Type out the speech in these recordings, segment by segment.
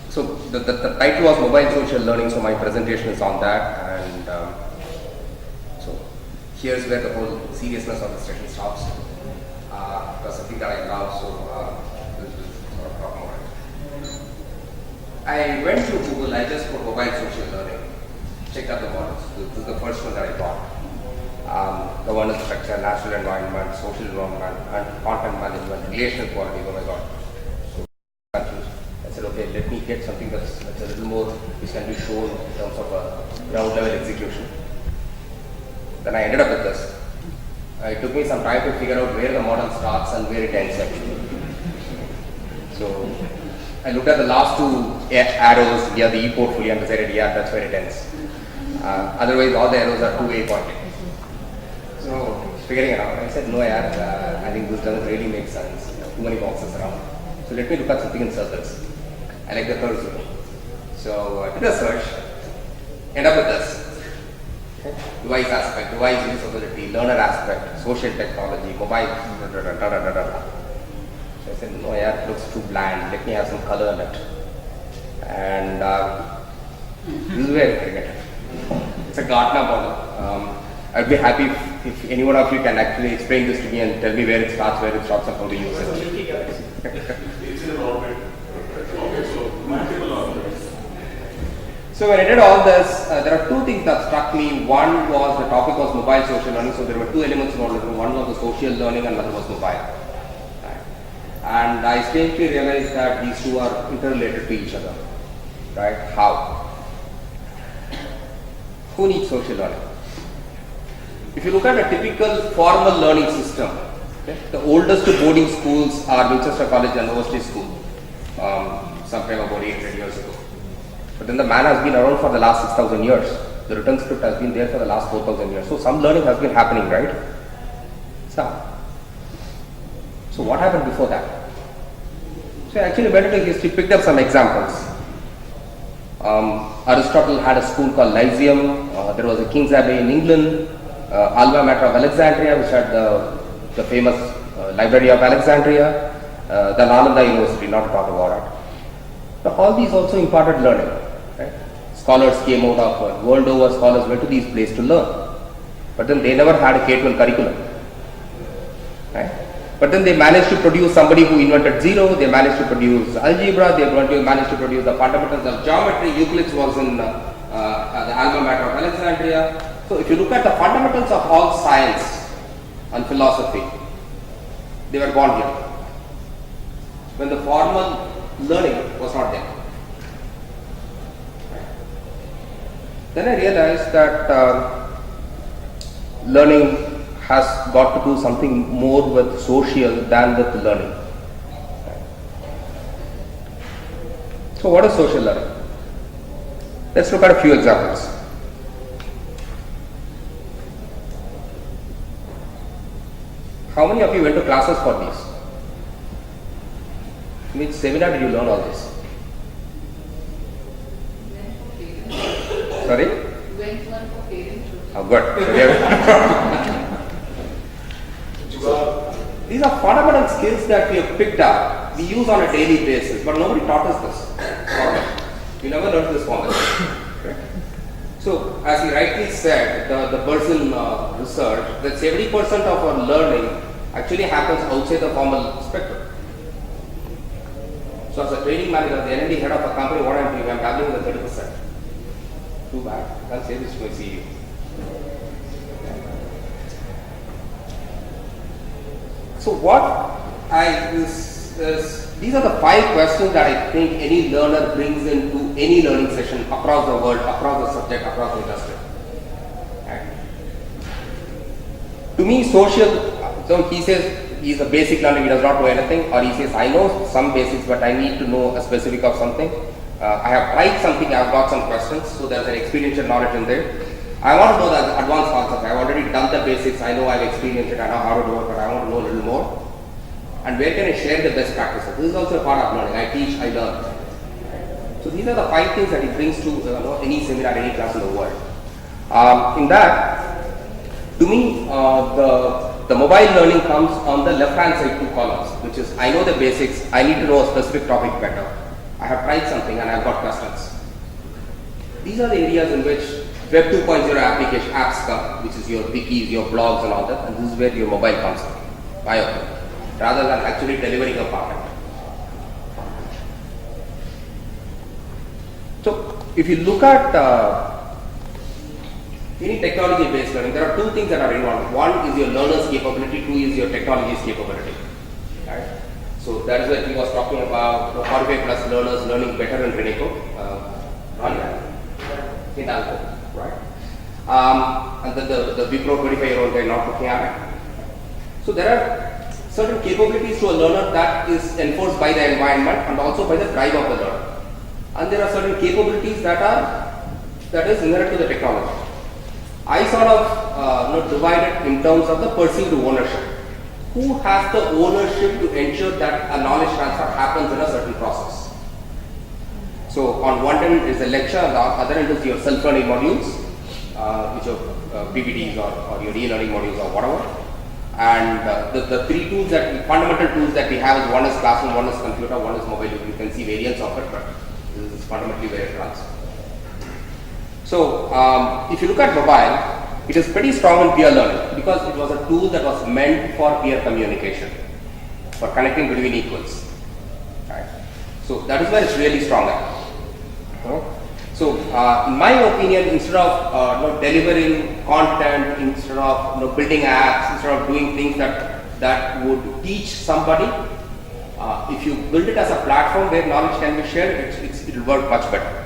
So the title was Mobile Social Learning, so my presentation is on that, and so here's where the whole seriousness of the session stops. Because something that I love, so this is sort of talk about it. I went to Google, I just put Mobile Social Learning, checked out the models. This is the first one that I got. Governance structure, natural environment, social environment, and content management, relational quality. Oh my God. So confused. I said, okay, let me get something that's a little more, which can be shown in terms of a ground level execution. Then I ended up with this. It took me some time to figure out where the model starts and where it ends actually. So I looked at the last two arrows near the e-portfolio and decided, yeah, that's where it ends. Otherwise, all the arrows are two-way pointing. So figuring it out, I said, no, yeah, I think this doesn't really make sense. Too many boxes around. So let me look at something in circles. I like the curves. So I did a search, end up with this. Device aspect, device usability, learner aspect, social technology, mobile, So I said, no, yeah, it looks too bland. Let me have some color in it. And this is where I get it. It's a Gartner model. I'd be happy if any one of you can actually explain this to me and tell me where it starts, where it stops, and how to use it. It's in an orbit. Okay, so multiple orbits. So when I did all this, there are two things that struck me. One was the topic was mobile social learning. So there were two elements involved. One was the social learning and another was mobile. Right. And I strangely realized that these two are interrelated to each other. Right? How? Who needs social learning? If you look at a typical formal learning system, okay, the oldest boarding schools are Winchester College and University School, sometime about 800 years ago. But then the man has been around for the last 6,000 years. The written script has been there for the last 4,000 years. So some learning has been happening, right? So what happened before that? So I actually went into history, picked up some examples. Aristotle had a school called Lyceum. There was a King's Abbey in England. Alma Mater of Alexandria, which had the famous Library of Alexandria. The Nalanda University, not to talk about it. So all these also imparted learning. Right? Scholars came out of world over, scholars went to these places to learn. But then they never had a K-12 curriculum. Right? But then they managed to produce somebody who invented zero, they managed to produce algebra, they managed to produce the fundamentals of geometry. Euclid was in the Alma Mater of Alexandria. So if you look at the fundamentals of all science and philosophy, they were born here. When the formal learning was not there. Then I realized that learning has got to do something more with social than with learning. So what is social learning? Let's look at a few examples. How many of you went to classes for these? In which seminar did you learn all this? Sorry? Went one for parents. Oh, good. These are fundamental skills that we have picked up, we use on a daily basis, but nobody taught us this. We never learned this formula. So, as he rightly said, the person research that 70% of our learning actually happens outside the formal spectrum. So, as a training manager, the N&D head of a company, what I'm doing, I'm dabbling with 30%. Too bad. I'll say this to my CEO. So, what these are the 5 questions that I think any learner brings into any learning session across the world, across the subject, across the industry. Right. To me, social, so he says he's a basic learner, he does not know anything, or he says I know some basics but I need to know a specific of something. I have tried something, I have got some questions, so there's an experiential knowledge in there. I want to know the advanced concepts, I have already done the basics, I know I've experienced it, I know how to do it, but I want to know a little more. And where can I share the best practices? This is also a part of learning. I teach, I learn. So these are the 5 things that he brings to any seminar, any class in the world. In that, to me, the mobile learning comes on the left hand side 2 columns, which is I know the basics, I need to know a specific topic better. I have tried something and I've got questions. These are the areas in which Web 2.0 application apps come, which is your wikis, your blogs and all that, and this is where your mobile comes in, rather than actually delivering a packet. So, if you look at any technology-based learning, there are two things that are involved. One is your learner's capability, two is your technology's capability. Right? So that is what he was talking about, 45 plus learners learning better in Reneco, Hindalco, right? And then the Wipro 25-year-old guy not looking at it. So there are certain capabilities to a learner that is enforced by the environment and also by the drive of the learner. And there are certain capabilities that is inherent to the technology. I sort of divide it in terms of the perceived ownership. Who has the ownership to ensure that a knowledge transfer happens in a certain process? So on one end is the lecture, and the other end is your self-learning modules, which are PPTs or your e-learning modules or whatever. And the three tools fundamental tools that we have is one is classroom, one is computer, one is mobile. You can see variants of it, but this is fundamentally where it runs. So if you look at mobile, it is pretty strong in peer learning because it was a tool that was meant for peer communication, for connecting between equals. Right? So that is where it's really strong at. So in my opinion, instead of delivering content, instead of building apps, instead of doing things that would teach somebody, if you build it as a platform where knowledge can be shared, it will work much better.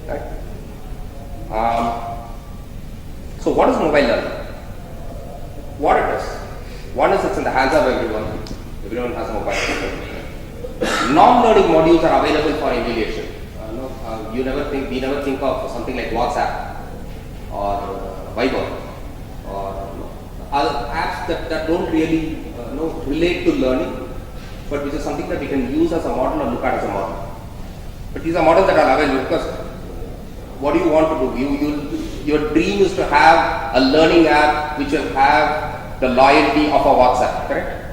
Right? So what is mobile learning? What it is? One is it's in the hands of everyone. Everyone has a mobile phone. Non-learning modules are available for emulation. We never think of something like WhatsApp or Viber or other apps that don't really relate to learning, but which is something that we can use as a model or look at as a model. But these are models that are available because what do you want to do? Your dream is to have a learning app which will have the loyalty of a WhatsApp, correct?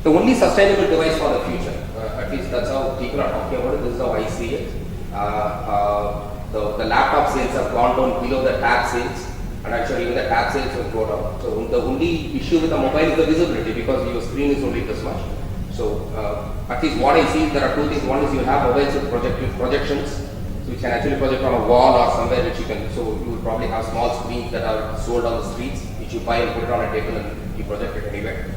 The only sustainable device for the future, at least that's how people are talking about it, this is how I see it. The laptop sales have gone down below the tab sales, and actually even the tab sales will go down. So the only issue with the mobile is the visibility because your screen is only this much. So at least what I see is there are two things. One is you have mobiles with projections, so you can actually project on a wall or somewhere which you can. So you will probably have small screens that are sold on the streets, which you buy and put it on a table and you project it anywhere.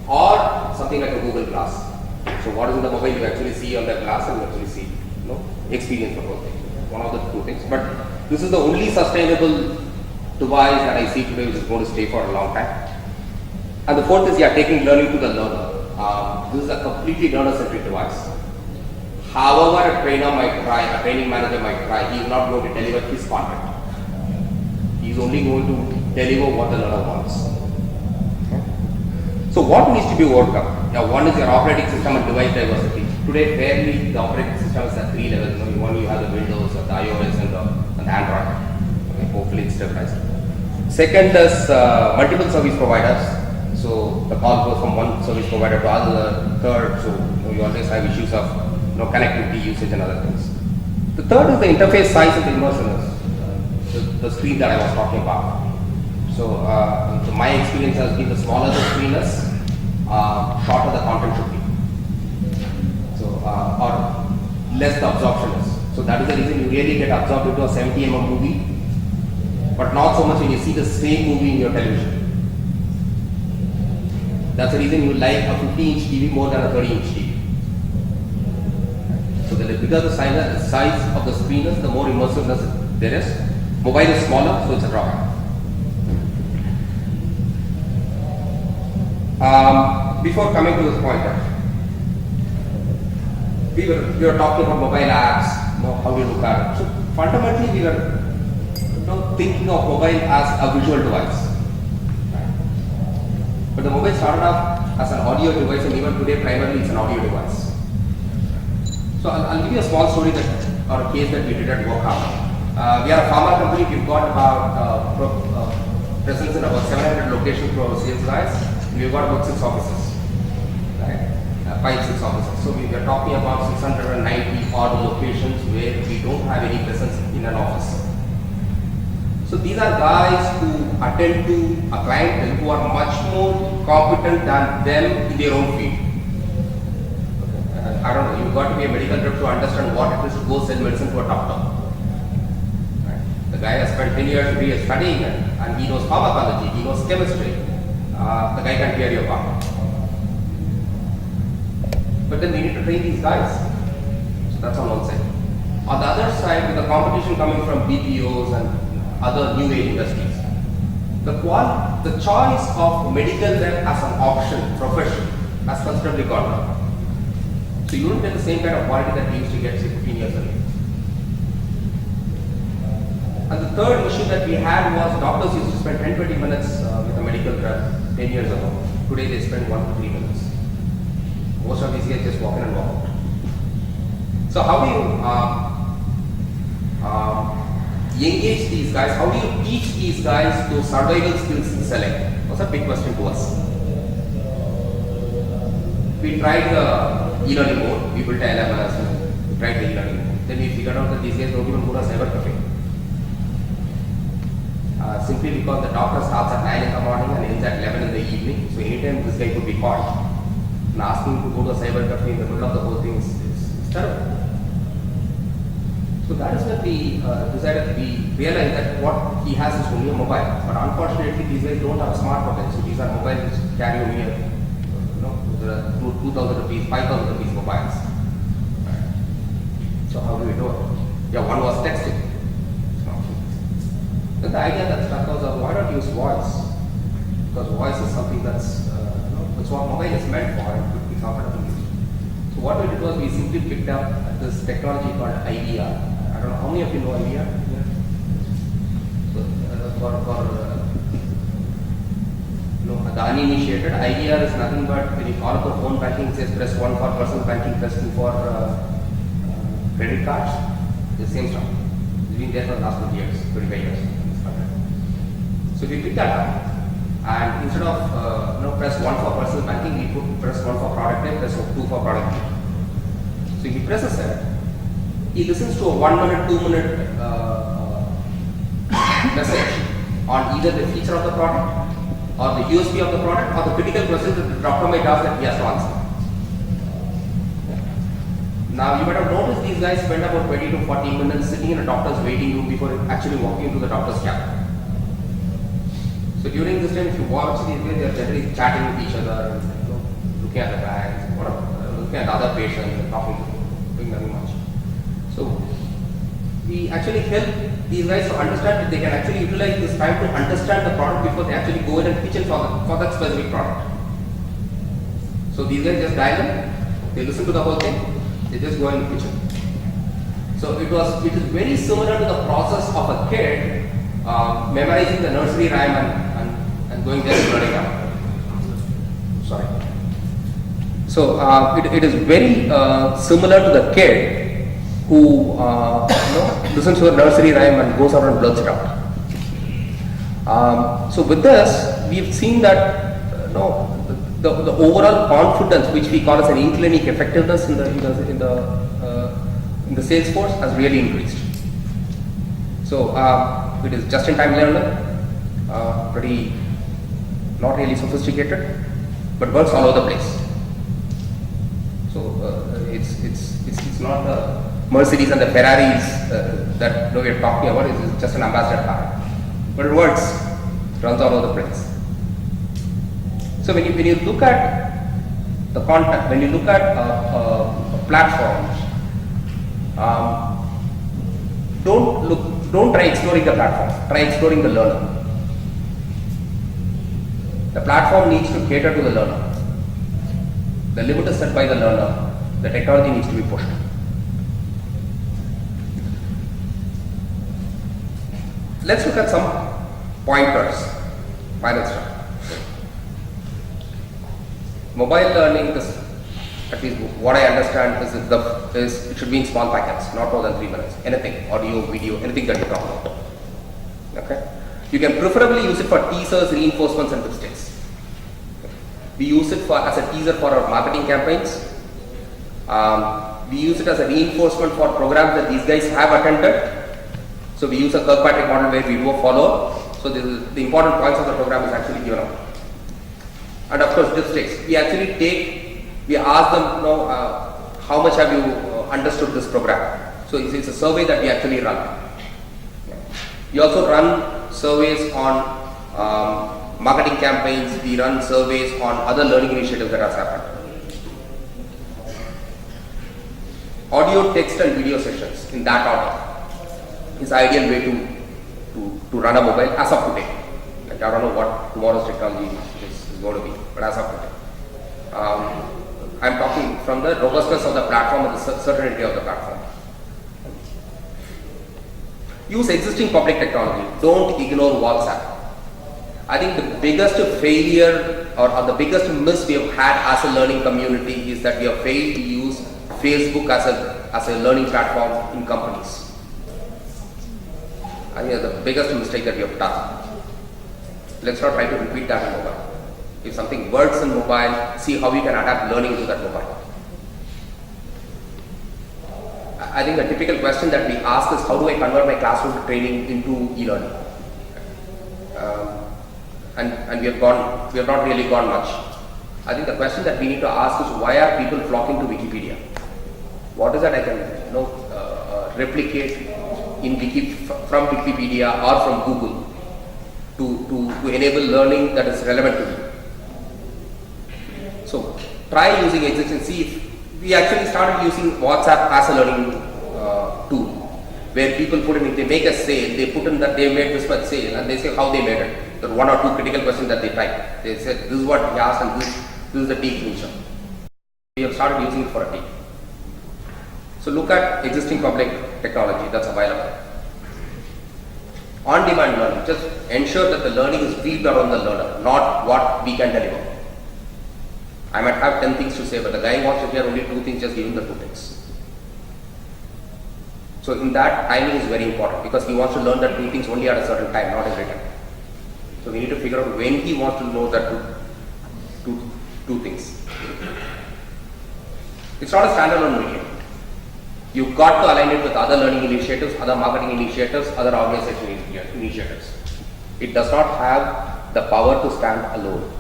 Or something like a Google Glass. So what is in the mobile you actually see on the glass and you actually see, experience the whole thing. One of the two things. But this is the only sustainable device that I see today which is going to stay for a long time. And the fourth is taking learning to the learner. This is a completely learner-centric device. However, a training manager might try, he is not going to deliver his content. He is only going to deliver what the learner wants. So what needs to be worked out? One is your operating system and device diversity. Today, fairly the operating system is at 3 levels. One you have the Windows, the iOS, and the Android. Okay, hopefully it's stabilized. Second is multiple service providers. So the call goes from one service provider to other. Third, so you always have issues of connectivity, usage, and other things. The third is the interface size and the immersiveness, the screen that I was talking about. So my experience has been the smaller the screen is, shorter the content should be. So or less the absorption is. So that is the reason you really get absorbed into a 70mm movie, but not so much when you see the same movie in your television. That's the reason you like a 50-inch TV more than a 30-inch TV. So the bigger the size of the screen is, the more immersiveness there is. Mobile is smaller, so it's a drawback. Before coming to this point, we were talking about mobile apps, how we look at it. So fundamentally, we were thinking of mobile as a visual device. But the mobile started off as an audio device, and even today, primarily it's an audio device. So I'll give you a small story or a case that we did at Workham. We are a pharma company. We've got about presence in about 700 locations for our sales guys. we've got about 6 offices, right? 5, 6 offices. So we are talking about 690 odd locations where we don't have any presence in an office. So these are guys who attend to a clientele who are much more competent than them in their own field. I don't know, you've got to be a medical rep to understand what it is to go sell medicine to a doctor. Right? The guy has spent 10 years studying it, and he knows pharmacology, he knows chemistry. The guy can clear your car. But then we need to train these guys. So that's on one side. On the other side, with the competition coming from BPOs and other new age industries, the choice of medical rep as an option, profession, has considerably gone down. So you don't get the same kind of quality that we used to get, say, 15 years ago. And the third issue that we had was doctors used to spend 10-20 minutes with a medical rep 10 years ago. Today they spend 1 to 3 minutes. Most of these guys just walk in and walk out. So how do you engage these guys? How do you teach these guys those survival skills in selling? That's a big question to us. We tried the e-learning mode, we built a LMS, we tried the e-learning mode. Then we figured out that these guys don't even go to a cyber cafe. Simply because the doctor starts at 9 in the morning and ends at 11 in the evening. So anytime this guy could be called. And asking to go to a cyber cafe in the middle of the whole thing is terrible. So that is when we decided, we realized that what he has is only a mobile. But unfortunately, these guys don't have a smartphone. So these are mobiles which carry only there are 2,000 rupees, 5,000 rupees mobiles. Right. So how do we do it? Yeah, one was texting. Then the idea that struck us was, why not use voice? Because voice is something that's what mobile is meant for and could be comfortable use. So what we did was we simply picked up this technology called IVR. I don't know how many of you know IVR? Yeah. So the uninitiated, IVR is nothing but when you call up a phone banking, it says press 1 for personal banking, press 2 for credit cards. The same stuff. It's been there for the last 20 years, 25 years. So we picked that up. And instead of press 1 for personal banking, we put press 1 for product name, press 2 for product name. So he presses it, he listens to a 1 minute, 2 minute message on either the feature of the product, or the USP of the product, or the critical questions that the doctor might ask that he has to answer. Now you might have noticed these guys spend about 20 to 40 minutes sitting in a doctor's waiting room before actually walking into the doctor's cabin. So during this time, if you watch these guys, they are generally chatting with each other, and, looking at the bags, looking at the other patients, and talking to them, doing nothing much. So we actually help these guys to understand that they can actually utilize this time to understand the product before they actually go in and pitch in for that specific product. So these guys just dial in, they listen to the whole thing, they just go and pitch in. So it is very similar to the process of a kid memorizing the nursery rhyme and going there and learning out. Sorry. So it is very similar to the kid who listens to a nursery rhyme and goes out and blurts it out. So with this, we've seen that the overall confidence, which we call as an in clinic effectiveness in the sales force, has really increased. So it is just-in-time learning, pretty not really sophisticated, but works all over the place. So it's not the Mercedes and the Ferraris that we are talking about. It's just an ambassador car, but it works. It runs all over the place. So when you look at the content, when you look at platforms, don't try exploring the platform. Try exploring the learner. The platform needs to cater to the learner. The limit is set by the learner. The technology needs to be pushed. Let's look at some pointers. Final step. Mobile learning, at least what I understand, is it should be in small packets, not more than 3 minutes. Anything, audio, video, anything that you talk about. Okay. You can preferably use it for teasers, reinforcements, and mistakes. We use it as a teaser for our marketing campaigns. We use it as a reinforcement for programs that these guys have attended. So we use a Kirkpatrick model where we do a follow. So the important points of the program is actually given out. And of course, this takes. We actually we ask them, how much have you understood this program? So it's a survey that we actually run. We also run surveys on marketing campaigns. We run surveys on other learning initiatives that has happened. Audio, text and video sessions in that order is the ideal way to run a mobile as of today. Like, I don't know what tomorrow's technology is going to be, but as of today. I'm talking from the robustness of the platform and the certainty of the platform. Use existing public technology. Don't ignore WhatsApp. I think the biggest failure or the biggest miss we have had as a learning community is that we have failed to use Facebook as a learning platform in companies. I think that's the biggest mistake that we have done. Let's not try to repeat that in mobile. If something works in mobile, see how we can adapt learning to that mobile. I think the typical question that we ask is, how do I convert my classroom training into e-learning? And we have not really gone much. I think the question that we need to ask is, why are people flocking to Wikipedia? What is that I can replicate from Wikipedia or from Google to enable learning that is relevant to me? So try using existing. See, if we actually started using WhatsApp as a learning tool, where people put in, if they make a sale, they put in that they made this much sale and they say how they made it. There are one or two critical questions that they type. They said, this is what he asked and this is the T function. We have started using it for a T. So look at existing public technology that's available. On-demand learning, just ensure that the learning is weaved around the learner, not what we can deliver. I might have 10 things to say, but the guy wants to hear only 2 things, just give him the 2 things. So in that, timing is very important because he wants to learn that 2 things only at a certain time, not every time. So we need to figure out when he wants to know that two things. It's not a standalone medium. You've got to align it with other learning initiatives, other marketing initiatives, other organization initiatives. It does not have the power to stand alone.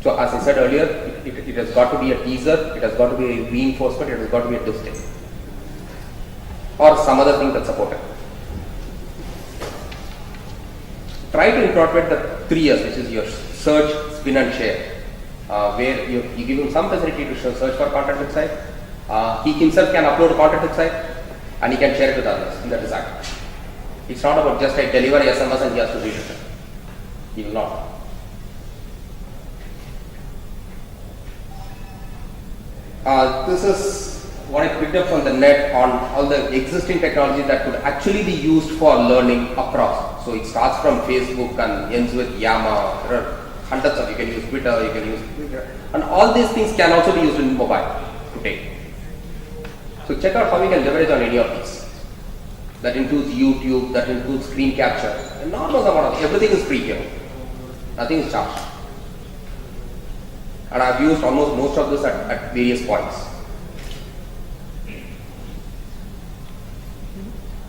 So as I said earlier, it has got to be a teaser, it has got to be a reinforcement, it has got to be a distinct. Or some other thing that's supported. Try to incorporate the 3 S's, which is your search, spin and share. Where you give him some facility to search for content website. He himself can upload content website and he can share it with others in the design. It's not about just I deliver a SMS and he has to read it. He will not. This is what I picked up from the net on all the existing technology that could actually be used for learning across. So it starts from Facebook and ends with Yammer. There are hundreds of, you can use Twitter, you can use Twitter. And all these things can also be used in mobile today. So check out how we can leverage on any of these. That includes YouTube, that includes screen capture. Enormous amount of, everything is free here. Nothing is charged. And I've used almost most of this at various points.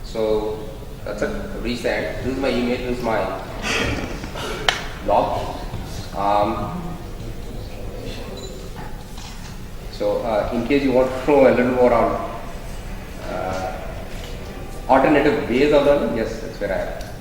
So that's it. Resend. This is my email. This is my blog. So in case you want to know a little more on alternative ways of learning, yes, that's where I am.